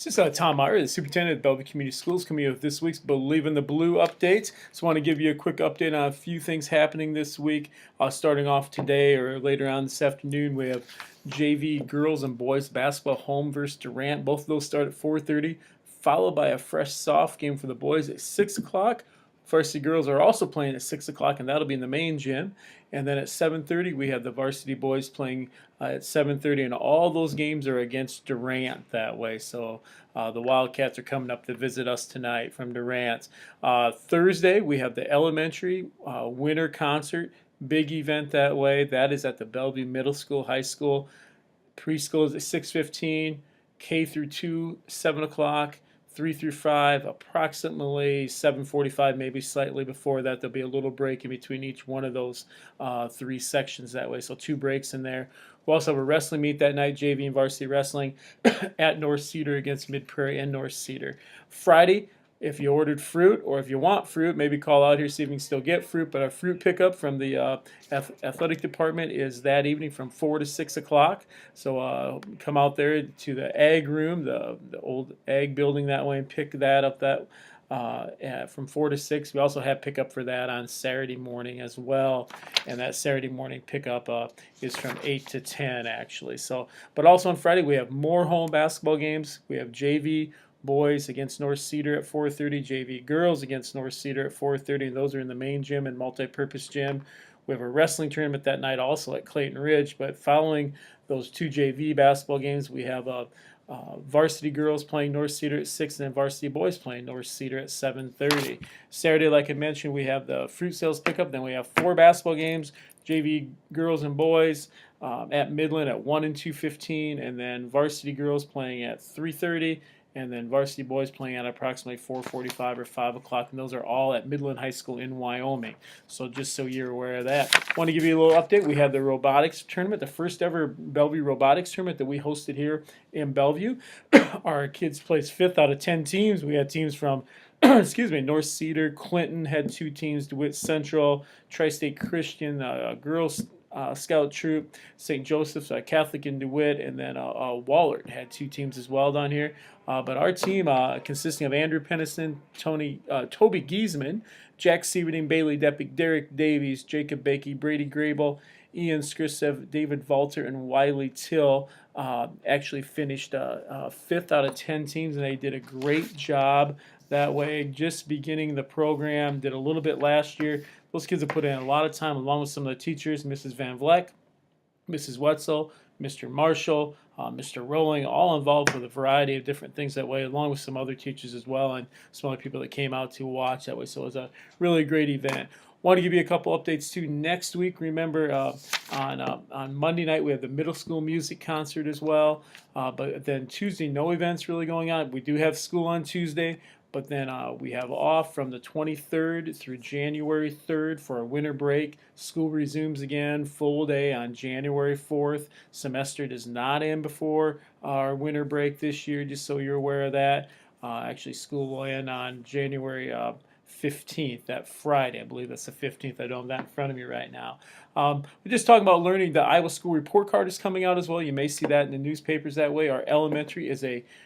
This is Tom Meyer, the superintendent of Bellevue Community Schools, coming in with this week's Believe in the Blue update. Just want to give you a quick update on a few things happening this week. Starting off today or later on this afternoon, we have JV girls and boys basketball home versus Durant. Both of those start at 4:30, followed by a fresh soft game for the boys at 6 o'clock. Varsity girls are also playing at 6 o'clock, and that'll be in the main gym. And then at 7:30, we have the varsity boys playing at 7:30, and all those games are against Durant that way. So the Wildcats are coming up to visit us tonight from Durant. Thursday, we have the elementary winter concert, big event that way. That is at the Bellevue Middle School, High School. Preschool is at 6:15, K through 2, 7 o'clock. 3 through 5, approximately 7:45, maybe slightly before that. There'll be a little break in between each one of those three sections that way, so 2 breaks in there. We'll also have a wrestling meet that night, JV and varsity wrestling at North Cedar against Mid Prairie and North Cedar. Friday, if you ordered fruit or if you want fruit, maybe call out here, see if you can still get fruit. But our fruit pickup from the athletic department is that evening from 4 to 6 o'clock. So come out there to the ag room, the old ag building that way, and pick that up from 4 to 6. We also have pickup for that on Saturday morning as well. And that Saturday morning pickup is from 8 to 10, actually. But also on Friday, we have more home basketball games. We have JV boys against North Cedar at 4:30, JV girls against North Cedar at 4:30, and those are in the main gym and multi-purpose gym. We have a wrestling tournament that night also at Clayton Ridge, but following those 2 JV basketball games, we have varsity girls playing North Cedar at 6, and then varsity boys playing North Cedar at 7:30. Saturday, like I mentioned, we have the fruit sales pickup. Then we have 4 basketball games, JV girls and boys at Midland at 1 and 2:15, and then varsity girls playing at 3:30, and then varsity boys playing at approximately 4:45 or 5 o'clock, and those are all at Midland High School in Wyoming. So just so you're aware of that. Want to give you a little update. We had the robotics tournament, the first ever Bellevue robotics tournament that we hosted here in Bellevue. Our kids placed 5th out of 10 teams. We had teams from North Cedar, Clinton had 2 teams, DeWitt Central, Tri-State Christian, girls Scout Troop, St. Joseph's Catholic in DeWitt, and then Wahlert had 2 teams as well down here. But our team, consisting of Andrew Pennison, Toby Giesman, Jack Sieverding, Bailey Depic, Derek Davies, Jacob Bakey, Brady Grable, Ian Skrisev, David Valter, and Wiley Till, actually finished 5th out of 10 teams, and they did a great job that way. Just beginning the program, did a little bit last year. Those kids have put in a lot of time, along with some of the teachers, Mrs. Van Vleck, Mrs. Wetzel, Mr. Marshall, Mr. Rowling, all involved with a variety of different things that way, along with some other teachers as well, and some other people that came out to watch that way. So it was a really great event. Want to give you a couple updates too. Next week, remember on Monday night we have the middle school music concert as well. But then Tuesday, no events really going on. We do have school on Tuesday, but then we have off from the 23rd through January 3rd for a winter break. School resumes again, full day on January 4th. Semester does not end before our winter break this year, just so you're aware of that. Actually, school will end on January 15th, that Friday. I believe that's the 15th. I don't have that in front of me right now. We're just talking about learning. The Iowa School Report Card is coming out as well. You may see that in the newspapers that way. Our elementary is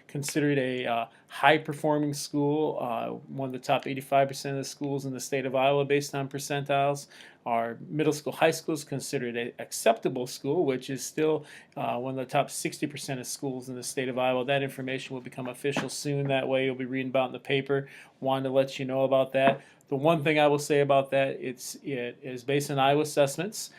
considered a high-performing school, one of the top 85% of the schools in the state of Iowa based on percentiles. Our middle school, high school is considered an acceptable school, which is still one of the top 60% of schools in the state of Iowa. That information will become official soon. That way you'll be reading about in the paper. Wanted to let you know about that. The one thing I will say about that, it is based on Iowa assessments.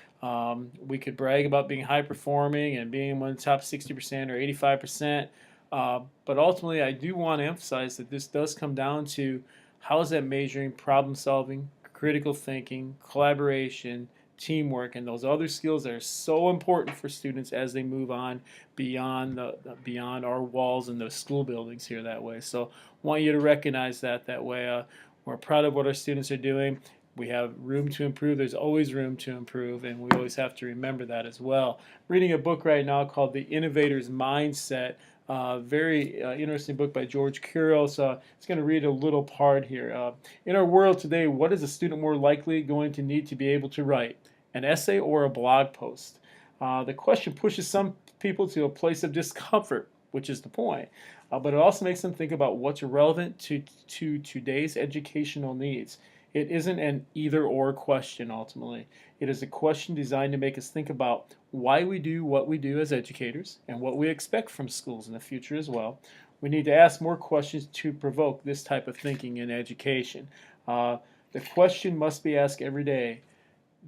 We could brag about being high performing and being one of the top 60% or 85%. But ultimately, I do want to emphasize that this does come down to how is that measuring problem solving, critical thinking, collaboration, teamwork, and those other skills that are so important for students as they move on beyond beyond our walls and the school buildings here that way. So want you to recognize that way. We're proud of what our students are doing. We have room to improve. There's always room to improve, and we always have to remember that as well. Reading a book right now called The Innovator's Mindset. Very interesting book by George Couros. It's going to read a little part here. In our world today, what is a student more likely going to need to be able to write? An essay or a blog post? The question pushes some people to a place of discomfort which is the point. But it also makes them think about what's relevant to today's educational needs. It isn't an either or question ultimately. It is a question designed to make us think about why we do what we do as educators and what we expect from schools in the future as well. We need to ask more questions to provoke this type of thinking in education. The question must be asked every day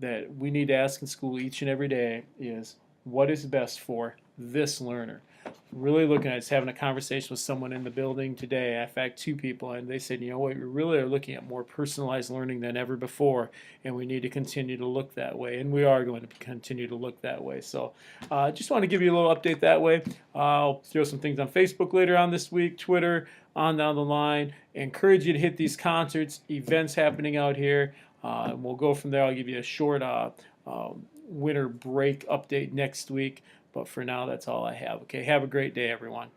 that we need to ask in school each and every day is, what is best for this learner? Really looking at, just having a conversation with someone in the building today, in fact 2 people, and they said, you know what, we really are looking at more personalized learning than ever before, and we need to continue to look that way, and we are going to continue to look that way. So just want to give you a little update that way. I'll throw some things on Facebook later on this week, Twitter, on down the line. I encourage you to hit these concerts, events happening out here. And we'll go from there. I'll give you a short winter break update next week. But for now, that's all I have. Okay, have a great day, everyone.